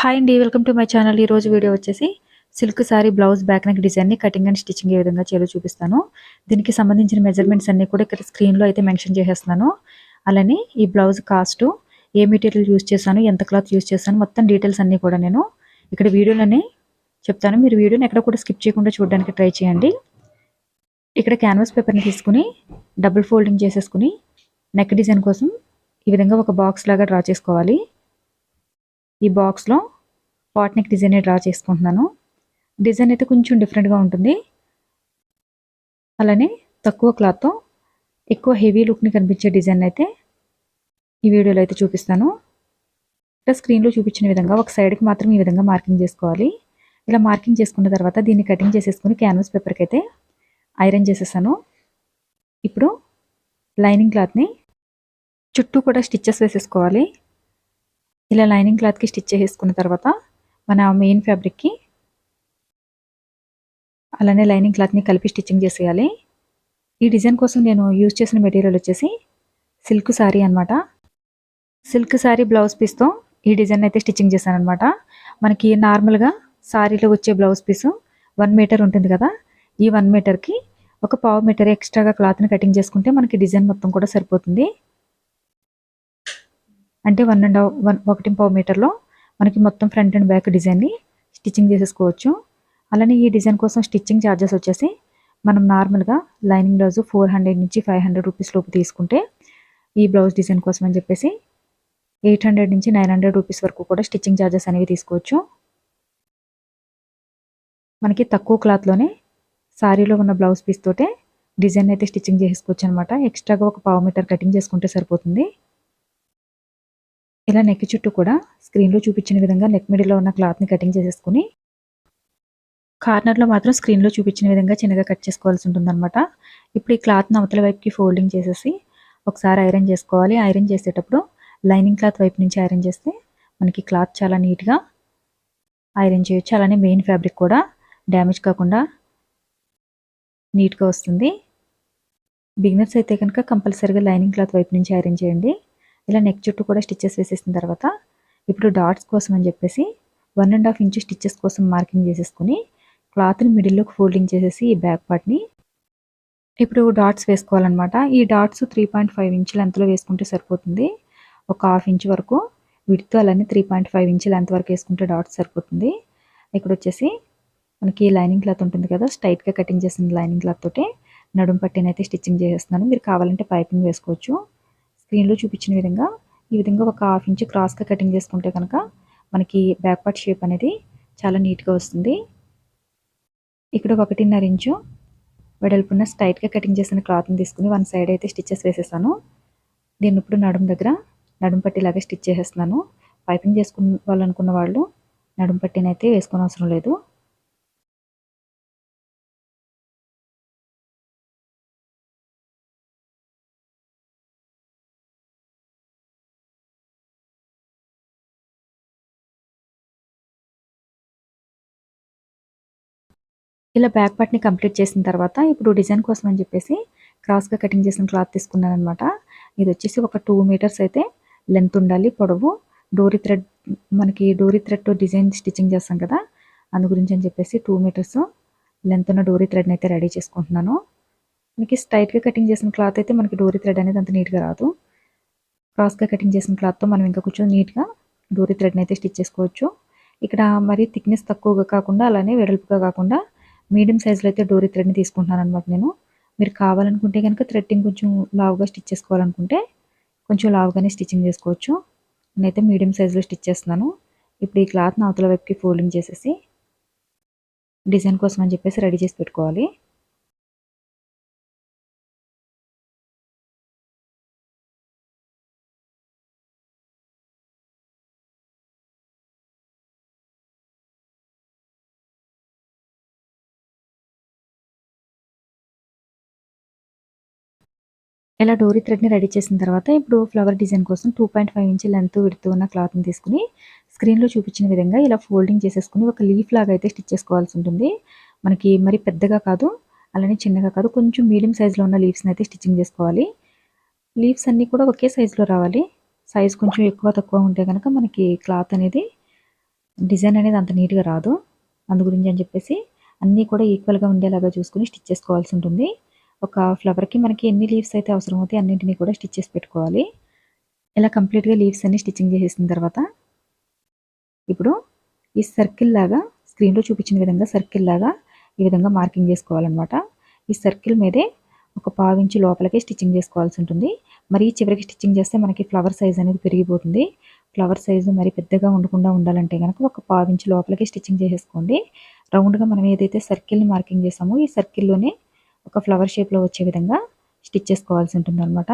Hi అండి, welcome to my channel. ఈరోజు video వచ్చేసి silk sari blouse back neck డిజైన్ని కటింగ్ అండ్ స్టిచ్చింగ్ ఏ విధంగా చేయాలో చూపిస్తాను. దీనికి సంబంధించిన మెజర్మెంట్స్ అన్నీ కూడా ఇక్కడ స్క్రీన్లో అయితే మెన్షన్ చేసేస్తున్నాను. అలానే ఈ బ్లౌజ్ కాస్ట్, ఏ మెటీరియల్ యూస్ చేశాను, ఎంత క్లాత్ యూస్ చేశాను, మొత్తం డీటెయిల్స్ అన్నీ కూడా నేను ఇక్కడ వీడియోలోనే చెప్తాను. మీరు వీడియోని ఎక్కడ కూడా స్కిప్ చేయకుండా చూడడానికి ట్రై చేయండి. ఇక్కడ క్యాన్వాస్ పేపర్ని తీసుకుని డబుల్ ఫోల్డింగ్ చేసేసుకుని నెక్ డిజైన్ కోసం ఈ విధంగా ఒక బాక్స్ లాగా డ్రా చేసుకోవాలి. ఈ బాక్స్లో పాట్ నెక్ డిజైన్ డ్రా చేసుకుంటున్నాను. డిజైన్ అయితే కొంచెం డిఫరెంట్గా ఉంటుంది. అలానే తక్కువ క్లాత్తో ఎక్కువ హెవీ లుక్ని కనిపించే డిజైన్ అయితే ఈ వీడియోలో అయితే చూపిస్తాను. ఇక్కడ స్క్రీన్లో చూపించిన విధంగా ఒక సైడ్కి మాత్రం ఈ విధంగా మార్కింగ్ చేసుకోవాలి. ఇలా మార్కింగ్ చేసుకున్న తర్వాత దీన్ని కటింగ్ చేసేసుకుని క్యాన్వాస్ పేపర్కి అయితే ఐరన్ చేసేసాను. ఇప్పుడు లైనింగ్ క్లాత్ని చుట్టూ కూడా స్టిచ్చెస్ వేసేసుకోవాలి. ఇలా లైనింగ్ క్లాత్కి స్టిచ్ చేసుకున్న తర్వాత మన మెయిన్ ఫ్యాబ్రిక్కి అలానే లైనింగ్ క్లాత్ని కలిపి స్టిచ్చింగ్ చేసేయాలి. ఈ డిజైన్ కోసం నేను యూజ్ చేసిన మెటీరియల్ వచ్చేసి సిల్క్ సారీ అనమాట. సిల్క్ సారీ బ్లౌజ్ పీస్తో ఈ డిజైన్ అయితే స్టిచ్చింగ్ చేశాను అనమాట. మనకి నార్మల్గా సారీలో వచ్చే బ్లౌజ్ పీసు 1 మీటర్ ఉంటుంది కదా, ఈ 1 మీటర్కి ఒక 1/2 మీటర్ ఎక్స్ట్రాగా క్లాత్ని కటింగ్ చేసుకుంటే మనకి డిజైన్ మొత్తం కూడా సరిపోతుంది. అంటే 1.5 మీటర్లో మనకి మొత్తం ఫ్రంట్ అండ్ బ్యాక్ డిజైన్ని స్టిచ్చింగ్ చేసేసుకోవచ్చు. అలానే ఈ డిజైన్ కోసం స్టిచ్చింగ్ ఛార్జెస్ వచ్చేసి మనం నార్మల్గా లైనింగ్ బ్లౌజ్ 400 నుంచి 500 రూపీస్ లోపు తీసుకుంటే ఈ బ్లౌజ్ డిజైన్ కోసం అని చెప్పేసి 800 నుంచి 900 రూపీస్ వరకు కూడా స్టిచ్చింగ్ ఛార్జెస్ అనేవి తీసుకోవచ్చు. మనకి తక్కువ క్లాత్లోనే సారీలో ఉన్న బ్లౌజ్ పీస్ తోటే డిజైన్ అయితే స్టిచ్చింగ్ చేసుకోవచ్చు అనమాట. ఎక్స్ట్రాగా ఒక 1/2 మీటర్ కటింగ్ చేసుకుంటే సరిపోతుంది. ఇలా నెక్ చుట్టూ కూడా స్క్రీన్లో చూపించిన విధంగా నెక్ మిడిల్లో ఉన్న క్లాత్ని కటింగ్ చేసేసుకుని కార్నర్లో మాత్రం స్క్రీన్లో చూపించిన విధంగా చిన్నగా కట్ చేసుకోవాల్సి ఉంటుందన్నమాట. ఇప్పుడు ఈ క్లాత్ని అవతల వైపుకి ఫోల్డింగ్ చేసేసి ఒకసారి ఐరన్ చేసుకోవాలి. ఐరన్ చేసేటప్పుడు లైనింగ్ క్లాత్ వైపు నుంచి ఐరన్ చేస్తే మనకి క్లాత్ చాలా నీట్గా ఐరన్ చేయొచ్చు. అలానే మెయిన్ ఫ్యాబ్రిక్ కూడా డ్యామేజ్ కాకుండా నీట్గా వస్తుంది. బిగినర్స్ అయితే కనుక కంపల్సరీగా లైనింగ్ క్లాత్ వైపు నుంచి ఐరన్ చేయండి. ఇలా నెక్ చుట్టూ కూడా స్టిచ్చెస్ వేసేసిన తర్వాత ఇప్పుడు డాట్స్ కోసం అని చెప్పేసి 1.5 ఇంచు స్టిచ్చెస్ కోసం మార్కింగ్ చేసేసుకుని క్లాత్ని మిడిల్లోకి ఫోల్డింగ్ చేసేసి ఈ బ్యాక్ పార్ట్ని ఇప్పుడు డాట్స్ వేసుకోవాలన్నమాట. ఈ డాట్స్ 3.5 ఇంచ్ లెంత్లో వేసుకుంటే సరిపోతుంది. ఒక 1/2 ఇంచ్ వరకు విడ్త్, అలానే 3.5 ఇంచ్ లెంత్ వరకు వేసుకుంటే డాట్స్ సరిపోతుంది. ఇక్కడ వచ్చేసి మనకి లైనింగ్ క్లాత్ ఉంటుంది కదా, స్ట్రైట్గా కటింగ్ చేసిన లైనింగ్ క్లాత్ తోటి నడుం పట్టినైతే స్టిచ్చింగ్ చేసేస్తున్నాను. మీరు కావాలంటే పైపింగ్ వేసుకోవచ్చు. స్క్రీన్లో చూపించిన విధంగా ఈ విధంగా ఒక 1/2 ఇంచ్ క్రాస్గా కటింగ్ చేసుకుంటే కనుక మనకి బ్యాక్ పార్ట్ షేప్ అనేది చాలా నీట్గా వస్తుంది. ఇక్కడ 1.5 ఇంచు వెడల్పున్న స్ట్రైట్గా కటింగ్ చేసిన క్లాత్ని తీసుకుని వన్ సైడ్ అయితే స్టిచ్చెస్ వేసేసాను. దీన్ని ఇప్పుడు నడుం పట్టిలాగా స్టిచ్ చేసేస్తున్నాను. పైపింగ్ చేసుకోవాలనుకున్న వాళ్ళు నడుం పట్టినైతే వేసుకోని అవసరం లేదు. ఇలా బ్యాక్ పార్ట్ని కంప్లీట్ చేసిన తర్వాత ఇప్పుడు డిజైన్ కోసం అని చెప్పేసి క్రాస్గా కటింగ్ చేసిన క్లాత్ తీసుకున్నాను అనమాట. ఇది వచ్చేసి ఒక 2 మీటర్స్ అయితే లెంత్ ఉండాలి పొడవు. మనకి డోరీ థ్రెడ్తో డిజైన్ స్టిచ్చింగ్ చేస్తాం కదా, అందు గురించి అని చెప్పేసి 2 మీటర్స్ లెంత్ ఉన్న డోరీ థ్రెడ్ని అయితే రెడీ చేసుకుంటున్నాను. మనకి స్ట్రైట్గా కటింగ్ చేసిన క్లాత్ అయితే మనకి డోరీ థ్రెడ్ అనేది అంత నీట్గా రాదు. క్రాస్గా కటింగ్ చేసిన క్లాత్తో మనం ఇంకా కొంచెం నీట్గా డోరీ థ్రెడ్ని అయితే స్టిచ్ చేసుకోవచ్చు. ఇక్కడ మరీ థిక్నెస్ తక్కువగా కాకుండా అలానే వెడల్పుగా కాకుండా మీడియం సైజులో అయితే డోరీ థ్రెడ్ని తీసుకుంటున్నాను అనమాట నేను. మీరు కావాలనుకుంటే కనుక థ్రెడ్డింగ్ కొంచెం లావుగా స్టిచ్ చేసుకోవాలనుకుంటే కొంచెం లావుగానే స్టిచ్చింగ్ చేసుకోవచ్చు. నేనైతే మీడియం సైజులో స్టిచ్ చేస్తున్నాను. ఇప్పుడు ఈ క్లాత్ని అవతల వైపుకి ఫోల్డింగ్ చేసేసి డిజైన్ కోసం అని చెప్పేసి రెడీ చేసి పెట్టుకోవాలి. ఇలా డోరీ థ్రెడ్ని రెడీ చేసిన తర్వాత ఇప్పుడు ఫ్లవర్ డిజైన్ కోసం 2.5 ఇంచ్ లెంత్ విడుతూ ఉన్న క్లాత్ని తీసుకుని స్క్రీన్లో చూపించిన విధంగా ఇలా ఫోల్డింగ్ చేసేసుకుని ఒక లీఫ్ లాగా అయితే స్టిచ్ చేసుకోవాల్సి ఉంటుంది. మనకి మరి పెద్దగా కాదు, అలానే చిన్నగా కాదు, కొంచెం మీడియం సైజులో ఉన్న లీవ్స్ని అయితే స్టిచ్చింగ్ చేసుకోవాలి. లీవ్స్ అన్నీ కూడా ఒకే సైజులో రావాలి. సైజ్ కొంచెం ఎక్కువ తక్కువ ఉంటే కనుక మనకి క్లాత్ అనేది డిజైన్ అనేది అంత నీట్గా రాదు. అందు గురించి అని చెప్పేసి అన్నీ కూడా ఈక్వల్గా ఉండేలాగా చూసుకుని స్టిచ్ చేసుకోవాల్సి ఉంటుంది. ఒక ఫ్లవర్కి మనకి ఎన్ని లీవ్స్ అయితే అవసరం అవుతాయి అన్నింటినీ కూడా స్టిచ్ చేసి పెట్టుకోవాలి. ఇలా కంప్లీట్గా లీవ్స్ అన్ని స్టిచ్చింగ్ చేసేసిన తర్వాత ఇప్పుడు ఈ సర్కిల్ లాగా స్క్రీన్లో చూపించిన విధంగా సర్కిల్ లాగా ఈ విధంగా మార్కింగ్ చేసుకోవాలన్నమాట. ఈ సర్కిల్ మీదే ఒక పావించి లోపలికి స్టిచ్చింగ్ చేసుకోవాల్సి ఉంటుంది. మరి చివరికి స్టిచ్చింగ్ చేస్తే మనకి ఫ్లవర్ సైజ్ అనేది పెరిగిపోతుంది. ఫ్లవర్ సైజు మరి పెద్దగా ఉండకుండా ఉండాలంటే కనుక ఒక పావించి లోపలికి స్టిచ్చింగ్ చేసేసుకోండి. రౌండ్గా మనం ఏదైతే సర్కిల్ని మార్కింగ్ చేసామో ఈ సర్కిల్లోనే ఒక ఫ్లవర్ షేప్లో వచ్చే విధంగా స్టిచ్ చేసుకోవాల్సి ఉంటుంది అనమాట.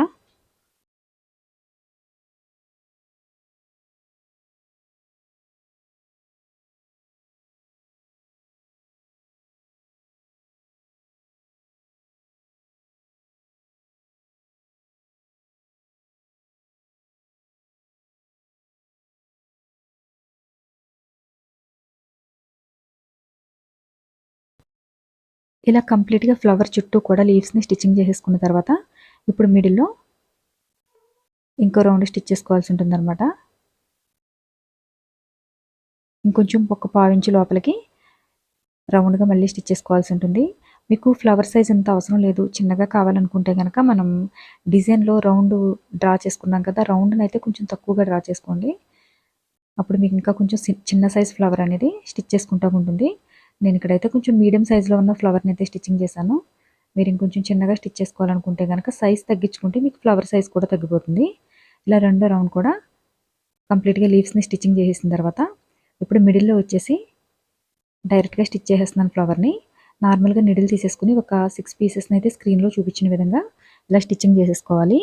ఇలా కంప్లీట్గా ఫ్లవర్ చుట్టూ కూడా లీవ్స్ని స్టిచ్చింగ్ చేసేసుకున్న తర్వాత ఇప్పుడు మిడిల్లో ఇంకో రౌండ్ స్టిచ్ చేసుకోవాల్సి ఉంటుంది అనమాట. ఇంకొంచెం ఒక పావించి లోపలికి రౌండ్గా మళ్ళీ స్టిచ్ చేసుకోవాల్సి ఉంటుంది. మీకు ఫ్లవర్ సైజ్ అంత అవసరం లేదు, చిన్నగా కావాలనుకుంటే కనుక మనం డిజైన్లో రౌండ్ డ్రా చేసుకున్నాం కదా, రౌండ్ని అయితే కొంచెం తక్కువగా డ్రా చేసుకోండి. అప్పుడు మీకు ఇంకా కొంచెం చిన్న సైజ్ ఫ్లవర్ అనేది స్టిచ్ చేసుకుంటూ ఉంటుంది. నేను ఇక్కడైతే కొంచెం మీడియం సైజులో ఉన్న ఫ్లవర్ని అయితే స్టిచ్చింగ్ చేశాను. మీరు ఇంకొంచెం చిన్నగా స్టిచ్ చేసుకోవాలనుకుంటే కనుక సైజ్ తగ్గించుకుంటే మీకు ఫ్లవర్ సైజ్ కూడా తగ్గిపోతుంది. ఇలా రెండో రౌండ్ కూడా కంప్లీట్గా లీవ్స్ని స్టిచ్చింగ్ చేసేసిన తర్వాత ఇప్పుడు మిడిల్లో వచ్చేసి డైరెక్ట్గా స్టిచ్ చేసేస్తున్నాను ఫ్లవర్ని. నార్మల్గా నిడిల్ తీసేసుకుని ఒక 6 పీసెస్ని అయితే స్క్రీన్లో చూపించిన విధంగా ఇలా స్టిచ్చింగ్ చేసేసుకోవాలి.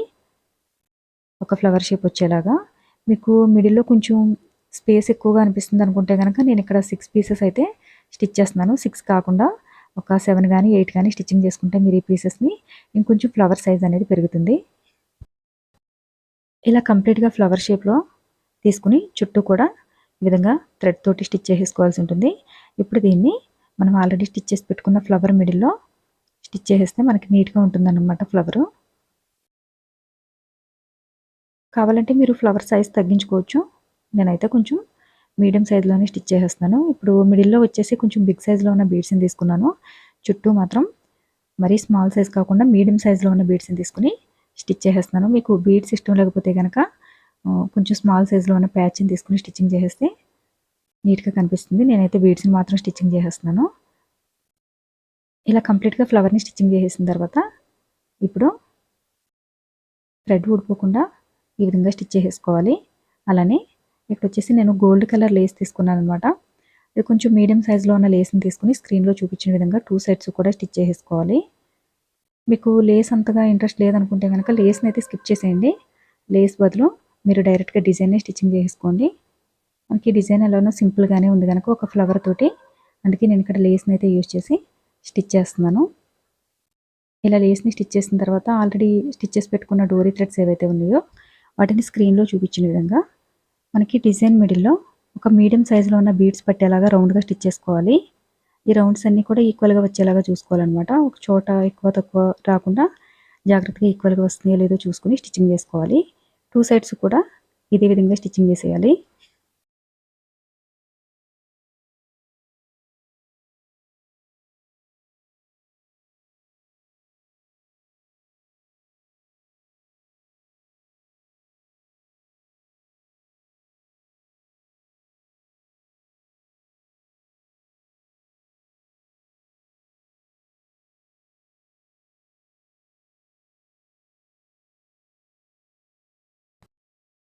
ఒక ఫ్లవర్ షేప్ వచ్చేలాగా. మీకు మిడిల్లో కొంచెం స్పేస్ ఎక్కువగా అనిపిస్తుంది అనుకుంటే కనుక నేను ఇక్కడ 6 పీసెస్ అయితే స్టిచ్ చేస్తున్నాను. 6 కాకుండా ఒక 7 కానీ 8 కానీ స్టిచ్చింగ్ చేసుకుంటే మీరు ఈ పీసెస్ని ఇంకొంచెం ఫ్లవర్ సైజ్ అనేది పెరుగుతుంది. ఇలా కంప్లీట్గా ఫ్లవర్ షేప్లో తీసుకుని చుట్టూ కూడా ఈ విధంగా థ్రెడ్ తోటి స్టిచ్ చేసేసుకోవాల్సి ఉంటుంది. ఇప్పుడు దీన్ని మనం ఆల్రెడీ స్టిచ్ చేసి పెట్టుకున్న ఫ్లవర్ మిడిల్లో స్టిచ్ చేసేస్తే మనకి నీట్గా ఉంటుందన్నమాట ఫ్లవరు. కావాలంటే మీరు ఫ్లవర్ సైజ్ తగ్గించుకోవచ్చు. నేనైతే కొంచెం మీడియం సైజులోనే స్టిచ్ చేసేస్తున్నాను. ఇప్పుడు మిడిల్లో వచ్చేసి కొంచెం బిగ్ సైజులో ఉన్న బీడ్స్ని తీసుకున్నాను. చుట్టూ మాత్రం మరీ స్మాల్ సైజ్ కాకుండా మీడియం సైజులో ఉన్న బీడ్స్ని తీసుకుని స్టిచ్ చేసేస్తున్నాను. మీకు బీడ్స్ ఇష్టం లేకపోతే కనుక కొంచెం స్మాల్ సైజులో ఉన్న ప్యాచ్ని తీసుకుని స్టిచ్చింగ్ చేసేస్తే నీట్గా కనిపిస్తుంది. నేనైతే బీడ్స్ని మాత్రం స్టిచ్చింగ్ చేసేస్తున్నాను. ఇలా కంప్లీట్గా ఫ్లవర్ని స్టిచ్చింగ్ చేసేసిన తర్వాత ఇప్పుడు థ్రెడ్ ఊడిపోకుండా ఈ విధంగా స్టిచ్ చేసేసుకోవాలి. అలానే ఇక్కడ వచ్చేసి నేను గోల్డ్ కలర్ లేస్ తీసుకున్నాను అనమాట. ఇది కొంచెం మీడియం సైజులో ఉన్న లేస్ని తీసుకుని స్క్రీన్లో చూపించిన విధంగా 2 సైడ్స్ కూడా స్టిచ్ చేసేసుకోవాలి. మీకు లేస్ అంతగా ఇంట్రెస్ట్ లేదనుకుంటే కనుక లేస్ని అయితే స్కిప్ చేసేయండి. లేస్ బదులు మీరు డైరెక్ట్గా డిజైన్నే స్టిచ్చింగ్ చేసుకోండి. మనకి డిజైన్ ఎలానో సింపుల్గానే ఉంది కనుక ఒక ఫ్లవర్ తోటి, అందుకే నేను ఇక్కడ లేస్ని అయితే యూజ్ చేసి స్టిచ్ చేస్తున్నాను. ఇలా లేస్ని స్టిచ్ చేసిన తర్వాత ఆల్రెడీ స్టిచ్ చేసి పెట్టుకున్న డోరీ థ్రెడ్స్ ఏవైతే ఉన్నాయో వాటిని స్క్రీన్లో చూపించిన విధంగా మనకి డిజైన్ మిడిల్లో ఒక మీడియం సైజులో ఉన్న బీడ్స్ పట్టేలాగా రౌండ్గా స్టిచ్ చేసుకోవాలి. ఈ రౌండ్స్ అన్నీ కూడా ఈక్వల్గా వచ్చేలాగా చూసుకోవాలన్నమాట. ఒక చోట ఎక్కువ తక్కువ రాకుండా జాగ్రత్తగా ఈక్వల్గా వస్తున్నాయో లేదో చూసుకుని స్టిచ్చింగ్ చేసుకోవాలి. 2 సైడ్స్ కూడా ఇదే విధంగా స్టిచ్చింగ్ చేసేయాలి.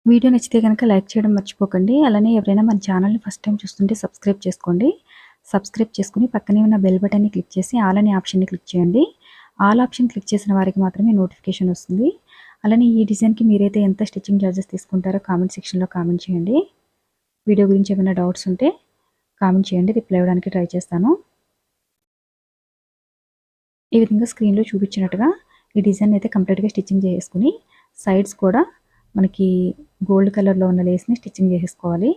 వీడియో నచ్చితే కనుక లైక్ చేయడం మర్చిపోకండి. అలానే ఎవరైనా మన ఛానల్ని ఫస్ట్ టైం చూస్తుంటే సబ్స్క్రైబ్ చేసుకోండి. సబ్స్క్రైబ్ చేసుకుని పక్కనే ఉన్న బెల్ బటన్ని క్లిక్ చేసి ఆల్ అనే ఆప్షన్ని క్లిక్ చేయండి. ఆల్ ఆప్షన్ క్లిక్ చేసిన వారికి మాత్రమే నోటిఫికేషన్ వస్తుంది. అలానే ఈ డిజైన్కి మీరైతే ఎంత స్టిచ్చింగ్ చార్జెస్ తీసుకుంటారో కామెంట్ సెక్షన్లో కామెంట్ చేయండి. వీడియో గురించి ఏమైనా డౌట్స్ ఉంటే కామెంట్ చేయండి, రిప్లై ఇవ్వడానికి ట్రై చేస్తాను. ఈ విధంగా స్క్రీన్లో చూపించినట్టుగా ఈ డిజైన్ అయితే కంప్లీట్గా స్టిచ్చింగ్ చేసుకుని సైడ్స్ కూడా మనకి గోల్డ్ కలర్లో ఉన్న లేస్ని స్టిచ్చింగ్ చేసేసుకోవాలి.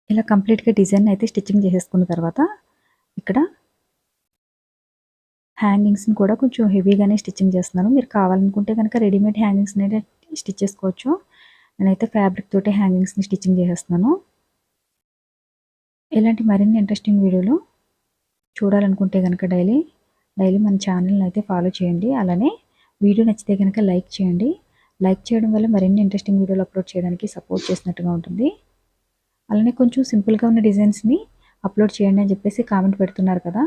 ఇలా కంప్లీట్‌గా డిజైన్ అయితే స్టిచ్చింగ్ చేసేసుకున్న తర్వాత ఇక్కడ హ్యాంగింగ్స్‌ని కూడా కొంచెం హెవీగానే స్టిచ్చింగ్ చేస్తున్నాను. మీరు కావాలనుకుంటే గనక రెడీమేడ్ హ్యాంగింగ్స్‌ని అయితే స్టిచ్ చేసుకోవచ్చు. నేనైతే ఫ్యాబ్రిక్ తోటే హ్యాంగింగ్స్‌ని స్టిచ్చింగ్ చేసేస్తున్నాను. ఇలాంటి మరిన్ని ఇంట్రెస్టింగ్ వీడియోలు చూడాలనుకుంటే గనక డైలీ మన ఛానల్‌ని అయితే ఫాలో చేయండి. అలానే వీడియో నచ్చితే గనక లైక్ చేయండి. లైక్ చేయడం వల్ల మరిన్ని ఇంట్రెస్టింగ్ వీడియోలు అప్లోడ్ చేయడానికి సపోర్ట్ చేసినట్టుగా ఉంటుంది. అలానే కొంచెం సింపుల్‌గా ఉన్న డిజైన్స్‌ని అప్లోడ్ చేయండి అని చెప్పేసి కామెంట్ పెడుతున్నారు కదా!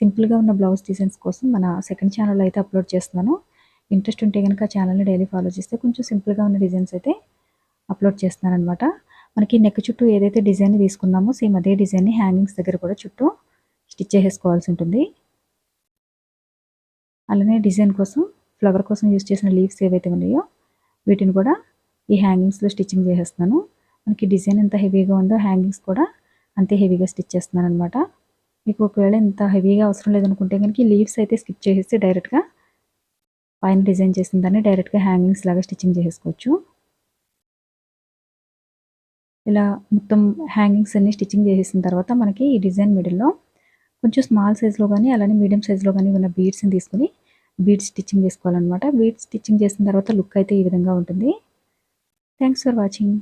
సింపుల్‌గా ఉన్న బ్లౌజ్ డిజైన్స్ కోసం మన సెకండ్ ఛానల్‌లో అయితే అప్లోడ్ చేస్తున్నాను. ఇంట్రెస్ట్ ఉంటే గనక ఛానల్‌ని డైలీ ఫాలో చేస్తే కొంచెం సింపుల్‌గా ఉన్న డిజైన్స్ అయితే అప్లోడ్ చేస్తున్నాననమాట. మనకి నెక్ చుట్టూ ఏదైతే డిజైన్ తీసుకున్నామో సేమ్ అదే డిజైన్‌ని హ్యాంగింగ్స్ దగ్గర కూడా చుట్టూ స్టిచ్ చేసేసుకోవాల్సి ఉంటుంది. అలానే డిజైన్ కోసం ఫ్లవర్ కోసం యూజ్ చేసిన లీవ్స్ ఏవైతే ఉన్నాయో వీటిని కూడా ఈ హ్యాంగింగ్స్‌లో స్టిచ్చింగ్ చేసేస్తున్నాను. మనకి డిజైన్ ఎంత హెవీగా ఉందో హ్యాంగింగ్స్ కూడా అంతే హెవీగా స్టిచ్ చేస్తున్నాననమాట. మీకు ఒకవేళ ఇంత హెవీగా అవసరం లేదనుకుంటే గనుక ఈ లీవ్స్ అయితే స్కిప్ చేసేసి డైరెక్ట్‌గా పైన డిజైన్ చేసిన దాన్ని డైరెక్ట్‌గా హ్యాంగింగ్స్ లాగా స్టిచ్చింగ్ చేసేసుకోవచ్చు. ఇలా మొత్తం హ్యాంగింగ్స్ అన్నీ స్టిచ్చింగ్ చేసేసిన తర్వాత మనకి ఈ డిజైన్ మిడిల్‌లో కొంచెం స్మాల్ సైజ్‌లో గానీ, అలానే మీడియం సైజ్‌లో గానీ ఉన్న బీడ్స్‌ని తీసుకొని బీడ్స్ స్టిచ్చింగ్ చేసుకోవాలనమాట. బీడ్స్ స్టిచ్చింగ్ చేసిన తర్వాత లుక్ అయితే ఈ విధంగా ఉంటుంది. Thanks for watching.